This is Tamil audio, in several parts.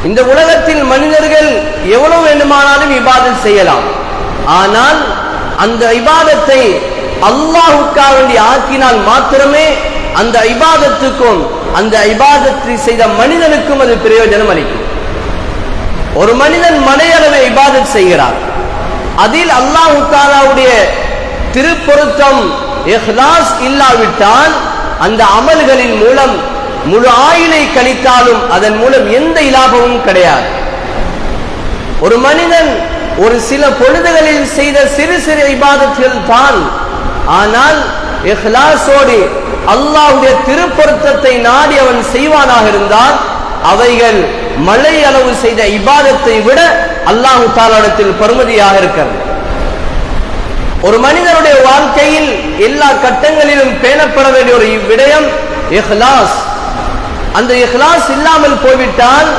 இந்த உலகத்தில் மனிதர்கள் எவ்வளவு வேண்டுமானாலும் இபாதத் செய்யலாம். ஆனால் அந்த இபாதத்தை அல்லாஹ்வுக்காக வேண்டி ஆக்கினால் மாத்திரமே அந்த இபாதத்துக்கும் அந்த இபாதத்தை செய்த மனிதனுக்கும் அது பிரயோஜனம் அளிக்கும். ஒரு மனிதன் மலையளவு இபாதத் செய்கிறார், அதில் அல்லாஹ் தஆலாவுடைய திருப்பொருத்தம் இஹ்லாஸ் இல்லாவிட்டால் அந்த அமல்களின் மூலம் முழு ஆயுளை கழித்தாலும் அதன் மூலம் எந்த இலாபமும் கிடையாது. ஒரு மனிதன் ஒரு சில பொழுதுகளில் செய்த சிறு சிறு இபாதத்துகள் தான், ஆனால் இஹ்லாஸோடு அல்லாஹ்வுடைய திருப்பொருத்தத்தை நாடி அவன் செய்வானாக இருந்தால் அவைகள் மலை அளவு செய்த இபாதத்தை விட அல்லாஹ் தஆலாவிடத்தில் பெறுமதியாக இருக்கிறது. ஒரு மனிதனுடைய வாழ்க்கையில் எல்லா கட்டங்களிலும் பேணப்பட வேண்டிய ஒரு விடயம் இஹ்லாஸ். அந்த இஹ்லாஸ் இல்லாமல் போய்விட்டால்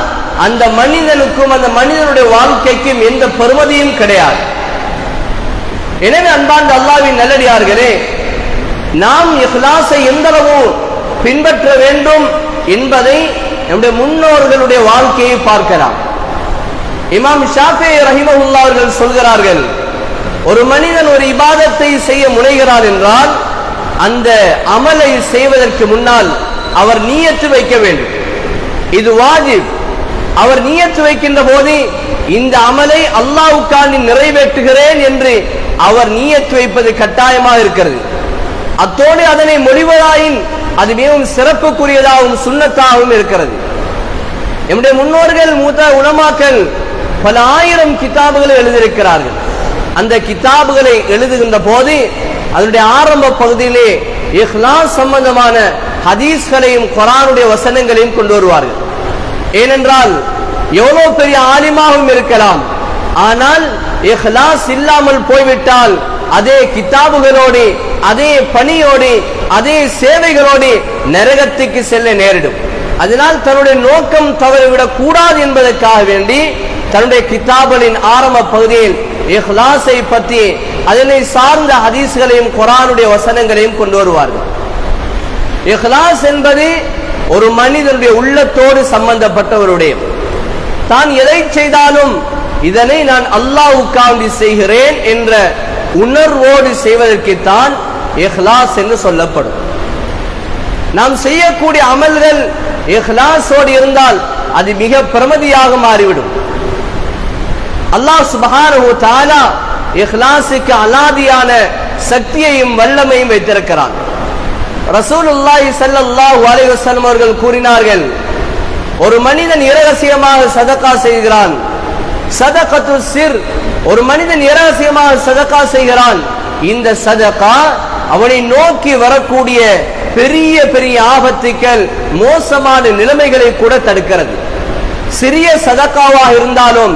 அந்த மனிதனுக்கும் அந்த மனிதனுடைய வாழ்க்கைக்கும் எந்த பெறுமதியும் கிடையாது. எனவே அன்பார்ந்த அல்லாஹ்வின் நல்லடியார்களே, நாம் இஹ்லாஸை எந்தளவு பின்பற்ற வேண்டும் என்பதை நம்முடைய முன்னோர்களுடைய வாழ்க்கையை பார்க்கலாம். இமாம் ஷாஃபி ரஹிமஹுல்லாஹ் அவர்கள் சொல்கிறார்கள், ஒரு மனிதன் ஒரு இபாதத்தை செய்ய முனைகிறார் என்றால் அந்த அமலை செய்வதற்கு முன்னால் அவர் நியத்து வைக்க வேண்டும். இது வாஜிப். அவர் நியத்து வைக்கின்ற போது இந்த அமலை அல்லாஹ்வுக்காக நிறைவேற்றுகிறேன் என்று அவர் நியத்து வைப்பது கட்டாயமாக இருக்கிறது. அத்தோடு அதனை மொழிவதாயின் அது மிகவும் சிறப்புக்குரியதாகவும் சுன்னத்தாகவும் இருக்கிறது. நம்முடைய முன்னோர்கள் மூத்த உலமாக்கள் பல ஆயிரம் கிதாபுகளை எழுதியிருக்கிறார்கள். அந்த கிதாபுகளை எழுதுகின்ற போது அதனுடைய ஆரம்ப பகுதியிலே இஹ்லாஸ் சம்பந்தமான ஹதீஸ்களையும் குர்ஆனுடைய வசனங்களையும் கொண்டு வருவார்கள். ஏனென்றால் எவ்வளவு பெரிய ஆலிமாகவும் இருக்கலாம், ஆனால் இஹ்லாஸ் இல்லாமல் போய்விட்டால் அதே கிதாபுகளோடு அதே பணியோடு அதே சேவைகளோடு நரகத்துக்கு செல்ல நேரிடும். அதனால் தன்னுடைய நோக்கம் தவறிவிடக் கூடாது என்பதற்காக வேண்டி தன்னுடைய கிதாபுகளின் ஆரம்ப பகுதியில் இஹ்லாஸை பற்றி அதனை சார்ந்த ஹதீஸ்களையும் குர்ஆனுடைய வசனங்களையும் கொண்டு வருவார்கள். இஹ்லாஸ் என்பது ஒரு மனிதனுடைய உள்ளத்தோடு சம்பந்தப்பட்டவருடைய, தான் எதை செய்தாலும் இதனை நான் அல்லாஹ்வுக்காக செய்கிறேன் என்ற உணர்வோடு செய்வதற்குத்தான் இஹ்லாஸ் என்று சொல்லப்படும். நாம் செய்யக்கூடிய அமல்கள் இஹ்லாஸோடு இருந்தால் அது மிக பிரமதியாக மாறிவிடும். அல்லாஹ் சுப்ஹானஹு வ தஆலா இஹ்லாஸுக்கு அலாதியான சக்தியையும் வல்லமையும் வைத்திருக்கிறான். ரசூலுல்லாஹி ஸல்லல்லாஹு அலைஹி வஸல்லம் அவர்கள் கூறினார்கள், ஒரு மனிதன் இரகசியமாக சதகா செய்கிறான், சதகத்து சிர், ஒரு மனிதன் இரகசியமாக சதகா செய்கிறான், இந்த சதகா அவனை நோக்கி வரக்கூடிய பெரிய பெரிய ஆபத்துக்கள் மோசமான நிலைமைகளை கூட தடுக்கிறது. சிறிய சதகாவாக இருந்தாலும்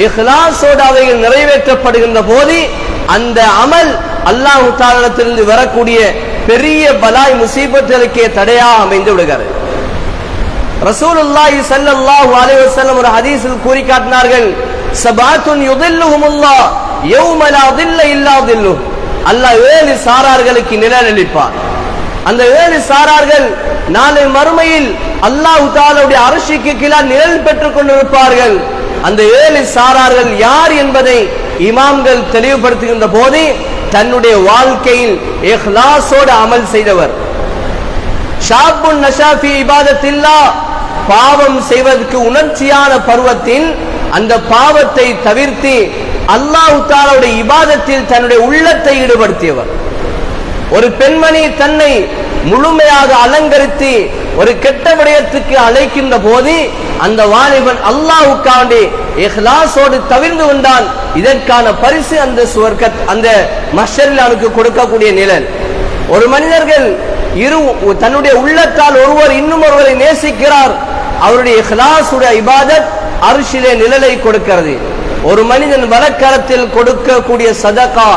இஹ்லாஸோடு அவைகள் நிறைவேற்றப்படுகின்ற போது அந்த அமல் அல்லாஹ் தஆலாவிடத்திலிருந்து வரக்கூடிய பெரிய பலாய் முசீபத்துகளுக்கே தடையாக அமைந்து விடுகிறது. ரசூலுல்லாஹி ஸல்லல்லாஹு அலைஹி வஸல்லம் ஒரு ஹதீஸில் கூறி காட்டினார்கள், சபாத்துன் யுதில்லுஹுமுல்லாஹ் யௌம லா தில்ல இல்லா தில்லுஹ். அல்லாஹ் 7 சாரார்களுக்கு நிழல் அளிப்பார். அந்த 7 சாரார்கள் நாளை மறுமையில் அல்லாஹ் தஆலாவுடைய அர்ஷுக்கு கீழே நிழல் பெற்றுக் கொண்டிருப்பார்கள். அந்த 7 சாரார்கள் யார் என்பதை இமாம்கள் தெளிவுபடுத்துகின்ற போது தன்னுடைய வாழ்க்கையில் இஹ்லாஸோடு அமல் செய்தவர், ஷாபுன் நஷாஃபி இபாதத்தில்லாஹ், பாவம் செய்வதற்கு உணர்ச்சியான பருவத்தில் அந்த பாவத்தை தவிர்த்து அல்லாஹ் தஆலாவுடைய இபாதத்தில் தன்னுடைய உள்ளத்தை ஈடுபடுத்தியவர். ஒரு பெண்மணி தன்னை முழுமையாக அலங்கரித்து ஒரு கெட்ட விடயத்துக்கு அழைக்கின்ற போது அந்த வாலிபன் அல்லாஹ்வுக்காக இஹ்லாஸோடு தவிர்ந்து கொண்டான். இதற்கான பரிசு அந்த அந்த மஹ்ஷரில் அவனுக்கு கொடுக்கக்கூடிய நிழல். ஒரு மனிதர்கள் தன்னுடைய உள்ளத்தால் ஒருவர் இன்னும் ஒருவரை நேசிக்கிறார், அவருடைய இஹ்லாஸுடைய இபாதத் அர்ஷிலே நிழலை கொடுக்கிறது. ஒரு மனிதன் வலக்கரத்தில் கொடுக்கக்கூடிய சதகா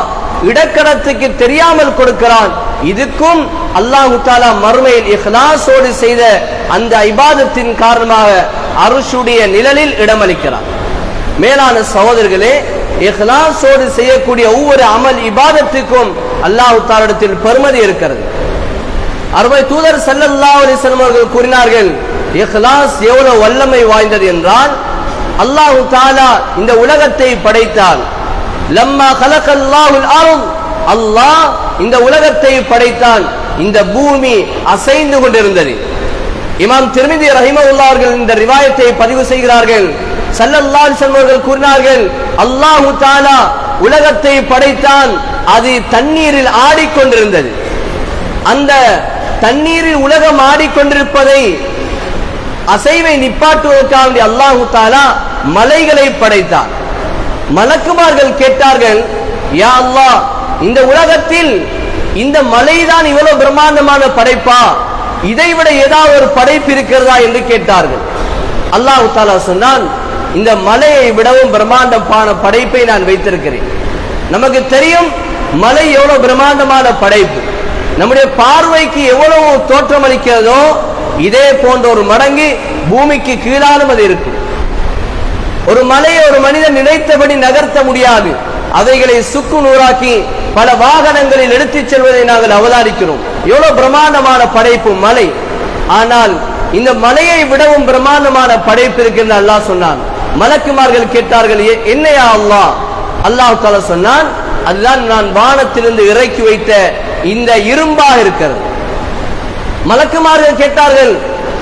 இடக்கரத்துக்கு தெரியாமல் கொடுக்கிறான், இதுக்கும் அல்லாஹ் தஆலா மறுமையில் இஹ்லாஸோடு செய்த அந்த இபாதத்தின் காரணமாக அர்ஷுடைய நிழலில் இடமளிக்கிறார். மேலான சகோதரர்களே, இஹ்லாஸோடு செய்யக்கூடிய ஒவ்வொரு அமல் இபாதத்துக்கும் அல்லாஹ் தஆலாவிடத்தில் பெருமதி இருக்கிறது. அருமை தூதர் ஸல்லல்லாஹு அலைஹி வஸல்லம் அவர்கள் கூறினார்கள், இஹ்லாஸ் எவ்வளவு வல்லமை வாய்ந்தது என்றால், அல்லாஹ் தஆலா இந்த உலகத்தை படைத்தான். லம்மா கலகல்லாஹுல் அர்த், அல்லாஹ் இந்த உலகத்தை படைத்தான். இந்த பூமி அசைந்து கொண்டிருந்தது. இமாம் திர்மிதி ரஹிமஹுல்லாஹ் அவர்கள் இந்த ரிவாயத்தை பதிவு செய்கிறார்கள். ஸல்லல்லாஹு அலைஹி வஸல்லம் அவர்கள் கூறினார்கள், அல்லாஹ் தஆலா உலகத்தை படைத்தான், அது தண்ணீரில் ஆடிக்கொண்டிருந்தது. அந்த தண்ணீரில் உலகம் ஆடிக்கொண்டிருப்பதை அசைவை நிப்பாட்டுவதற்காக அல்லாஹ் தஆலா மலைகளை படைத்தான். மலக்குமார்கள் கேட்டார்கள், யா அல்லாஹ், இந்த உலகத்தில் இந்த மலைதான் இவ்வளவு பிரம்மாண்டமான படைப்பா, இதைவிட ஏதாவது ஒரு படைப்பு இருக்கிறதா என்று கேட்டார்கள். அல்லாஹ் தஆலா சொன்னான், இந்த மலையை விடவும் பிரம்மாண்டமான படைப்பை நான் வைத்திருக்கிறேன். நமக்கு தெரியும் மலை எவ்வளவு பிரம்மாண்டமான படைப்பு, நம்முடைய பார்வைக்கு எவ்வளவு தோற்றமளிக்கிறதோ இதே போன்ற ஒரு மடங்கு பூமிக்கு கீழாலும் அது இருக்கும். ஒரு மலையை ஒரு மனிதன் நினைத்தபடி நகர்த்த முடியாது. அவைகளை சுக்கு நூறாக்கி பல வாகனங்களில் எடுத்துச் செல்வதை நாங்கள் அவதானிக்கிறோம். எவ்வளவு பிரம்மாண்டமான படைப்பு மலை. ஆனால் இந்த மலையை விடவும் பிரம்மாண்டமான படைப்பு இருக்கிறது அல்லாஹ் சொன்னான். மலக்குமார்கள் கேட்டார்கள், என்னையா அல்லாஹ்? அல்லாஹ் தஆலா சொன்னான், அதுதான் நான் வானத்திலிருந்து இறக்கி வைத்த இந்த இரும்பாக இருக்கிறது. மலக்குமார்கள் கேட்டார்கள்,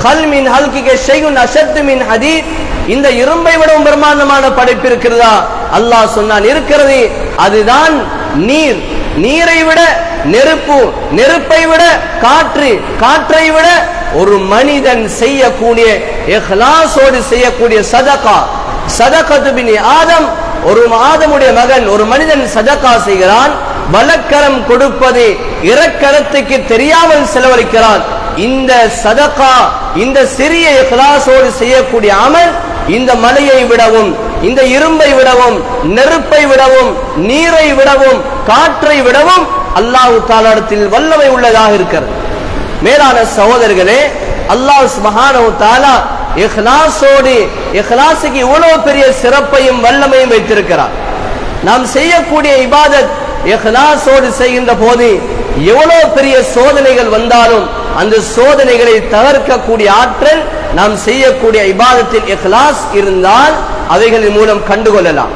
கல் மின் ஹல்கிக ஷைஉன் அஷத்து மின் ஹதீத், இந்த இரும்பை விடவும் பிரம்மாண்டமான படைப்பு இருக்கிறதா? அல்லாஹ் சொன்னான், இருக்கிறது. அதுதான் நீர். நீரை விட நெருப்பு, நெருப்பை விட காற்று, காற்றை விட ஒரு மனிதன் செய்யக்கூடிய இஹ்லாஸோடு செய்யக்கூடிய சதகா, சதகத்து பின் ஆதம், ஒரு ஆதமுடைய மகன் ஒரு மனிதன் சதகா செய்கிறான், வலக்கரம் கொடுப்பது இரக்கரத்துக்கு தெரியாமல் செலவழிக்கிறான். இந்த சதகா, இந்த சிறிய இஹ்லாஸோடு செய்யக்கூடிய அமல் இந்த மலையை விடவும், இந்த இரும்பை விடவும், நெருப்பை விடவும், நீரை விடவும், காற்றை விடவும் அல்லாஹ் தஆலாவிடத்தில் வல்லமை உள்ளதாக இருக்கிறது. மேலான சகோதரர்களே, அல்லாஹ் சுப்ஹானஹு தஆலா இஹ்லாஸோடு, இஹ்லாஸுக்கு இவ்வளவு பெரிய சிறப்பையும் வல்லமையும் வைத்திருக்கிறார். நாம் செய்யக்கூடிய இபாதத் இஹ்லாஸோடு செய்கின்ற போது எவ்வளவு பெரிய சோதனைகள் வந்தாலும் அந்த சோதனைகளை தவிர்க்கக்கூடிய ஆற்றல் நாம் செய்யக்கூடிய இபாதத்தில் இஹ்லாஸ் இருந்தால் அவைகளின் மூலம் கண்டுகொள்ளலாம்.